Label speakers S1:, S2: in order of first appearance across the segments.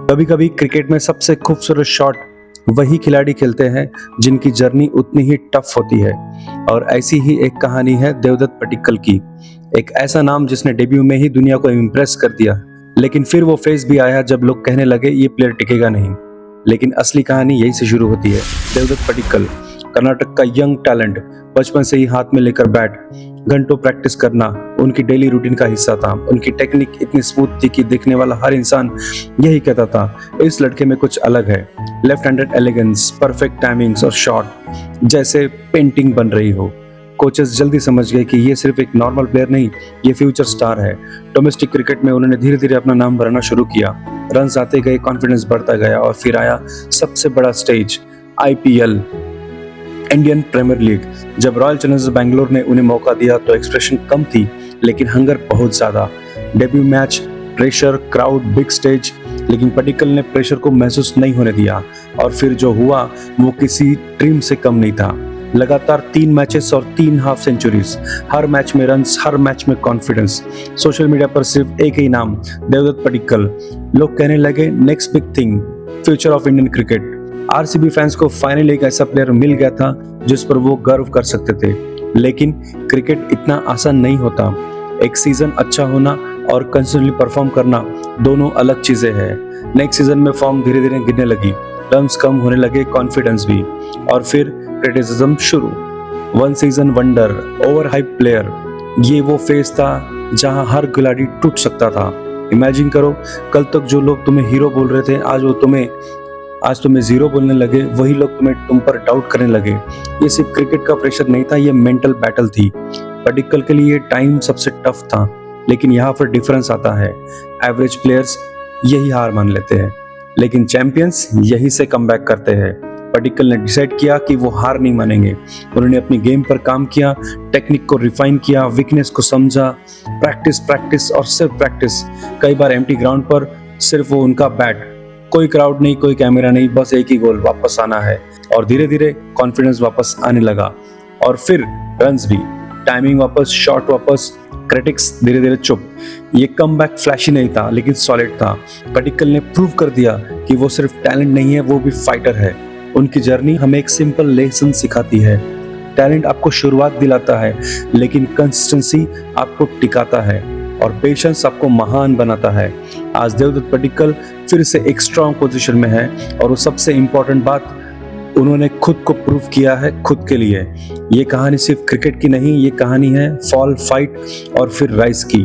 S1: कभी कभी क्रिकेट में सबसे खूबसूरत शॉट वही खिलाड़ी खेलते हैं जिनकी जर्नी उतनी ही टफ होती है। और ऐसी ही एक कहानी है देवदत्त पडिक्कल की। एक ऐसा नाम जिसने डेब्यू में ही दुनिया को इम्प्रेस कर दिया, लेकिन फिर वो फेज भी आया जब लोग कहने लगे ये प्लेयर टिकेगा नहीं। लेकिन असली कहानी यही से शुरू होती है। देवदत्त पडिक्कल कर्नाटक का यंग टैलेंट, बचपन से ही हाथ में लेकर बैट, घंटों प्रैक्टिस करना उनकी डेली रूटीन का हिस्सा था। उनकी टेक्निक इतनी स्मूथ थी कि देखने वाला हर इंसान यही कहता था इस लड़के में कुछ अलग है। Left handed elegance, perfect timings और शॉट जैसे पेंटिंग बन रही हो। कोचेस जल्दी समझ गए कि ये सिर्फ एक नॉर्मल प्लेयर नहीं, ये फ्यूचर स्टार है। डोमेस्टिक क्रिकेट में उन्होंने धीरे धीरे अपना नाम बनाना शुरू किया। रन्स आते गए, कॉन्फिडेंस बढ़ता गया और फिर आया सबसे बड़ा stage, IPL, Indian Premier League. जब रॉयल चैलेंजर्स बैंगलोर ने उन्हें मौका दिया तो एक्सप्रेशन कम थी, लेकिन हंगर बहुत ज्यादा। Debut match, pressure, crowd, big stage, लेकिन पडिक्कल ने प्रेशर को महसूस नहीं होने दिया। और फिर जो हुआ वो किसी ड्रीम से कम नहीं था। लगातार 3 मैचेस और 3 हाफ सेंचुरीज, हर मैच में रन्स, हर मैच में कॉन्फिडेंस। सोशल मीडिया पर सिर्फ एक ही नाम, देवदत्त पडिक्कल। लोग कहने लगे next big thing, future of Indian cricket. RCB fans को फाइनली एक ऐसा प्लेयर मिल गया था जिस पर वो गर्व कर सकते थे। लेकिन क्रिकेट इतना आसान नहीं होता। एक सीजन अच्छा होना और कंसिस्टेंटली परफॉर्म करना दोनों अलग चीजें हैं। नेक्स्ट सीजन में फॉर्म धीरे धीरे गिरने लगी, रन्स कम होने लगे, कॉन्फिडेंस भी, और फिर क्रिटिसिज्म शुरू। One season wonder, over hype player, ये वो फेज था जहां हर खिलाड़ी टूट सकता था। इमेजिन करो, कल तक जो लोग तुम्हें हीरो बोल रहे थे आज तुम्हें जीरो बोलने लगे। वही लोग तुम पर डाउट करने लगे। ये सिर्फ क्रिकेट का प्रेशर नहीं था, ये मेंटल बैटल थी। पडिक्कल के लिए टाइम सबसे टफ था, लेकिन यहाँ पर डिफरेंस आता है। एवरेज प्लेयर्स यही हार मान लेते हैं, लेकिन चैंपियंस यही से कमबैक करते हैं। पडिक्कल ने डिसाइड किया कि वो हार नहीं मानेंगे। उन्होंने अपनी गेम पर काम किया, टेक्निक को रिफाइन किया, वीकनेस को समझा, प्रैक्टिस और सिर्फ प्रैक्टिस। कई बार एम्प्टी ग्राउंड पर सिर्फ वो उनका बैट, कोई क्राउड नहीं, कोई कैमरा नहीं, बस एक ही गोल, वापस आना है। और धीरे धीरे कॉन्फिडेंस वापस आने लगा, और फिर रन्स भी, टाइमिंग वापस, शॉट वापस, क्रिटिक्स धीरे धीरे चुप। ये कमबैक फ्लैशी नहीं था, लेकिन सॉलिड था। पडिक्कल ने प्रूव कर दिया कि वो सिर्फ टैलेंट नहीं है, वो भी फाइटर है। उनकी जर्नी हमें एक सिंपल लेसन सिखाती है। टैलेंट आपको शुरुआत दिलाता है, लेकिन कंसिस्टेंसी आपको टिकाता है, और पेशेंस आपको महान बनाता है। आज देवदत्त पडिक्कल फिर से एक स्ट्रॉन्ग पोजीशन में है, और वो सबसे इंपॉर्टेंट बात, उन्होंने खुद को प्रूव किया है खुद के लिए। ये कहानी सिर्फ क्रिकेट की नहीं, ये कहानी है फॉल, फाइट और फिर राइज की।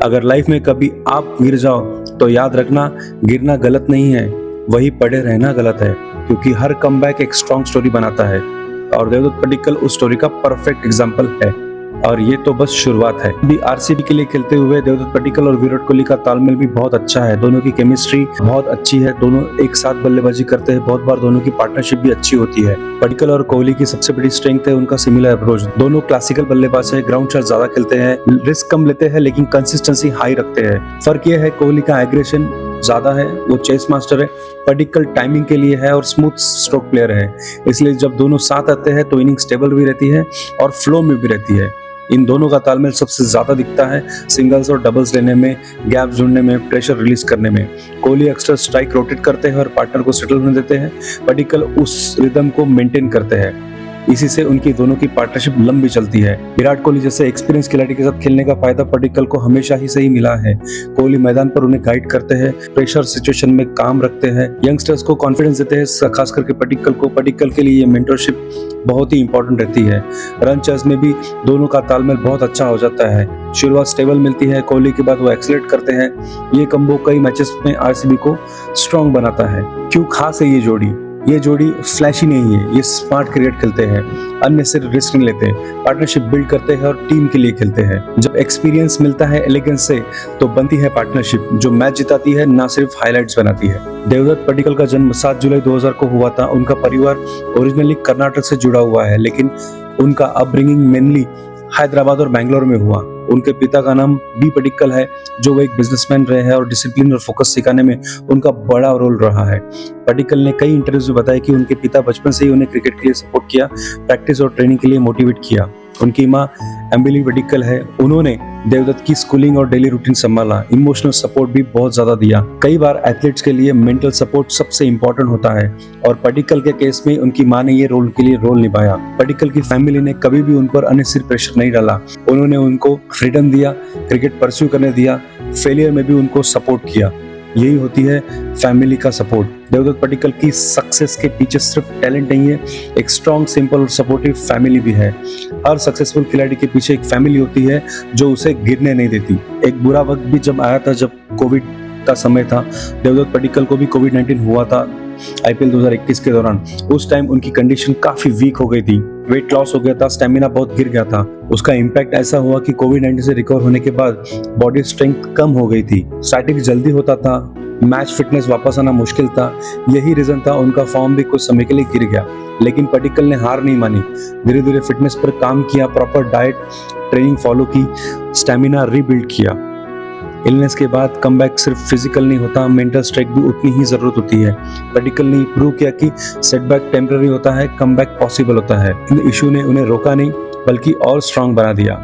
S1: अगर लाइफ में कभी आप गिर जाओ तो याद रखना, गिरना गलत नहीं है, वही पड़े रहना गलत है, क्योंकि हर कमबैक एक स्ट्रॉन्ग स्टोरी बनाता है। और देवदत्त पडिक्कल उस स्टोरी का परफेक्ट एग्जाम्पल है। और ये तो बस शुरुआत है। भी RCB के लिए खेलते हुए देवदत्त पडिक्कल और विराट कोहली का तालमेल भी बहुत अच्छा है। दोनों की केमिस्ट्री बहुत अच्छी है, दोनों एक साथ बल्लेबाजी करते हैं। बहुत बार दोनों की पार्टनरशिप भी अच्छी होती है। पडिक्कल और कोहली की सबसे बड़ी स्ट्रेंथ है उनका सिमिलर अप्रोच। दोनों क्लासिकल बल्लेबाज है, ग्राउंड शॉट ज्यादा खेलते हैं, रिस्क कम लेते हैं, लेकिन कंसिस्टेंसी हाई रखते हैं। फर्क यह है, कोहली का एग्रेशन ज्यादा है, वो चेस मास्टर है। पडिक्कल टाइमिंग के लिए है और स्मूथ स्ट्रोक प्लेयर है। इसलिए जब दोनों साथ आते हैं तो इनिंग स्टेबल भी रहती है और फ्लो में भी रहती है। इन दोनों का तालमेल सबसे ज्यादा दिखता है सिंगल्स और डबल्स लेने में, गैप ढूंढने में, प्रेशर रिलीज करने में। कोहली अक्सर स्ट्राइक रोटेट करते हैं और पार्टनर को सेटल होने देते हैं। पडिक्कल उस रिदम को मेंटेन करते हैं। इसी से उनकी दोनों की पार्टनरशिप लंबी चलती है। विराट कोहली जैसे एक्सपीरियंस खिलाड़ी के साथ खेलने का फायदा पडिक्कल को हमेशा ही सही मिला है। कोहली मैदान पर उन्हें गाइड करते हैं, प्रेशर सिचुएशन में काम रखते हैं, यंगस्टर्स को कॉन्फिडेंस देते हैं, खास करके पडिक्कल के लिए ये मेंटरशिप बहुत ही इंपॉर्टेंट रहती है। रन चेस में भी दोनों का तालमेल बहुत अच्छा हो जाता है। शुरुआत स्टेबल मिलती है, कोहली के बाद वो एक्सेलरेट करते हैं। ये कम्बो कई मैचेस में RCB को स्ट्रॉन्ग बनाता है। क्यों खास है ये जोड़ी? ये जोड़ी फ्लैशी नहीं है, ये स्मार्ट क्रिकेट खेलते हैं, अन्य सिर्फ रिस्क नहीं लेते, पार्टनरशिप बिल्ड करते हैं और टीम के लिए खेलते हैं। जब एक्सपीरियंस मिलता है एलिगेंस से तो बनती है पार्टनरशिप जो मैच जिताती है, ना सिर्फ हाइलाइट्स बनाती है। देवदत्त पडिक्कल का जन्म 7 जुलाई 2000 को हुआ था। उनका परिवार ओरिजिनली कर्नाटक से जुड़ा हुआ है, लेकिन उनका अपब्रिंगिंग मेनली हैदराबाद और बैंगलोर में हुआ। उनके पिता का नाम B पडिक्कल है, जो वो एक बिजनेसमैन रहे हैं, और डिसिप्लिन और फोकस सिखाने में उनका बड़ा रोल रहा है। पडिक्कल ने कई इंटरव्यूज में बताया कि उनके पिता बचपन से ही उन्हें क्रिकेट के लिए सपोर्ट किया, प्रैक्टिस और ट्रेनिंग के लिए मोटिवेट किया। उनकी माँ एम्बिली पडिक्कल है, उन्होंने देवदत्त की स्कूलिंग और डेली रूटीन संभाला, इमोशनल सपोर्ट भी बहुत ज्यादा दिया। कई बार एथलीट्स के लिए मेंटल सपोर्ट सबसे इंपॉर्टेंट होता है और पडिक्कल के केस में उनकी माँ ने ये रोल के लिए रोल निभाया। पडिक्कल की फैमिली ने कभी भी उन पर अननेसेसरी प्रेशर नहीं डाला, उन्होंने उनको फ्रीडम दिया, क्रिकेट परस्यू करने दिया, फेलियर में भी उनको सपोर्ट किया। यही होती है फैमिली का सपोर्ट। देवदत्त पडिक्कल की सक्सेस के पीछे सिर्फ टैलेंट नहीं है, एक स्ट्रॉन्ग, सिंपल और सपोर्टिव फैमिली भी है। हर सक्सेसफुल खिलाड़ी के पीछे एक फैमिली होती है जो उसे गिरने नहीं देती। एक बुरा वक्त भी जब आया था, जब कोविड का समय था, देवदत्त पडिक्कल को भी कोविड-19 हुआ था आईपीएल 2021 के दौरान। उस टाइम उनकी कंडीशन काफी वीक हो गई थी, वेट लॉस हो गया था, स्टेमिना बहुत गिर गया था। उसका इम्पैक्ट ऐसा हुआ कि कोविड-19 से रिकवर होने के बाद बॉडी स्ट्रेंथ कम हो गई थी, फैटिग जल्दी होता था, मैच फिटनेस वापस आना मुश्किल था। यही रीजन था उनका फॉर्म भी कुछ समय के लिए गिर गया। लेकिन पडिक्कल ने हार नहीं मानी, धीरे धीरे फिटनेस पर काम किया, प्रॉपर डाइट ट्रेनिंग फॉलो की, स्टेमिना रीबिल्ड किया। इलनेस के बाद कमबैक सिर्फ फिजिकल नहीं होता, मेंटल स्ट्रेंथ भी उतनी ही जरूरत होती है। पडिक्कल ने प्रूव किया कि सेटबैक टेम्पररी होता है, कमबैक पॉसिबल होता है। इन इशू ने उन्हें रोका नहीं बल्कि और स्ट्रांग बना दिया।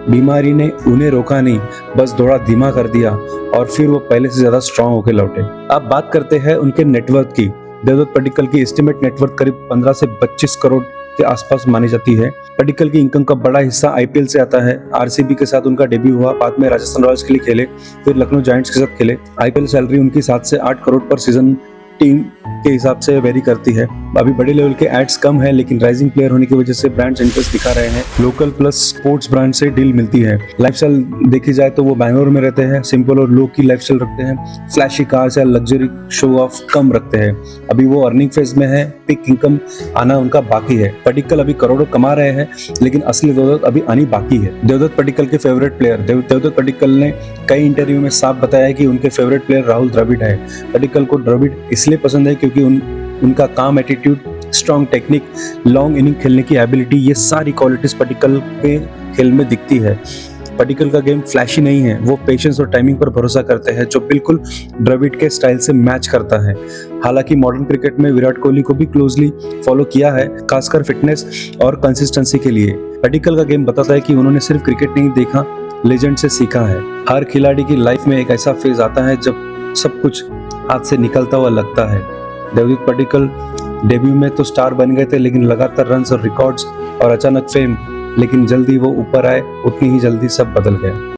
S1: बीमारी ने उन्हें रोका नहीं, बस थोड़ा धीमा कर दिया और फिर वो पहले से ज्यादा स्ट्रांग होकर लौटे। अब बात करते हैं उनके नेटवर्थ की। देवदत्त पडिक्कल की एस्टिमेट नेटवर्थ करीब 15 से 25 करोड़ के आसपास मानी जाती है। पडिक्कल की इनकम का बड़ा हिस्सा आईपीएल से आता है। आरसीबी के साथ उनका डेब्यू हुआ, बाद में राजस्थान रॉयल्स के लिए खेले, फिर लखनऊ जायंट्स के साथ खेले। आईपीएल सैलरी उनकी 7 से 8 करोड़ पर सीजन टीम के हिसाब से वेरी करती है। अभी बड़े लेवल के एड्स कम है, लेकिन राइजिंग प्लेयर होने की वजह से ब्रांड्स इंटरेस्ट दिखा रहे हैं। लोकल प्लस स्पोर्ट्स ब्रांड से डील मिलती है। लाइफस्टाइल देखी जाए तो वो बैंगलोर में रहते हैं, सिंपल और लो की लाइफस्टाइल रखते हैं, फ्लैशी कार्स या लग्जरी शो ऑफ कम रखते हैं। अभी वो अर्निंग फेज में है, पिक इनकम आना उनका बाकी है। पडिक्कल अभी करोड़ों कमा रहे हैं, लेकिन असली देवदत्त अभी आनी बाकी है। देवदत्त पडिक्कल के फेवरेट प्लेयर। देवदत्त पडिक्कल ने कई इंटरव्यू में साफ बताया कि उनके फेवरेट प्लेयर राहुल द्रविड़ है। पडिक्कल को द्रविड़ इसलिए पसंद है क्योंकि उनका काम attitude, strong technique, long inning खेलने की एबिलिटी, ये सारी क्वालिटीज पडिक्कल के खेल में दिखती है। पडिक्कल का गेम फ्लैशी नहीं है, वो पेशेंस और टाइमिंग पर भरोसा करते हैं, जो बिल्कुल द्रविड़ के स्टाइल से मैच करता है। हालांकि मॉडर्न क्रिकेट में विराट कोहली को भी क्लोजली फॉलो किया है, खासकर फिटनेस और कंसिस्टेंसी के लिए। पडिक्कल का गेम बताता है कि उन्होंने सिर्फ क्रिकेट नहीं देखा, लेजेंड से सीखा है। हर खिलाड़ी की लाइफ में एक ऐसा फेज आता है जब सब कुछ हाथ से निकलता हुआ लगता है। देवदत्त पडिक्कल डेब्यू में तो स्टार बन गए थे, लेकिन लगातार रन्स और रिकॉर्ड्स और अचानक फेम, लेकिन जल्दी वो ऊपर आए, उतनी ही जल्दी सब बदल गया।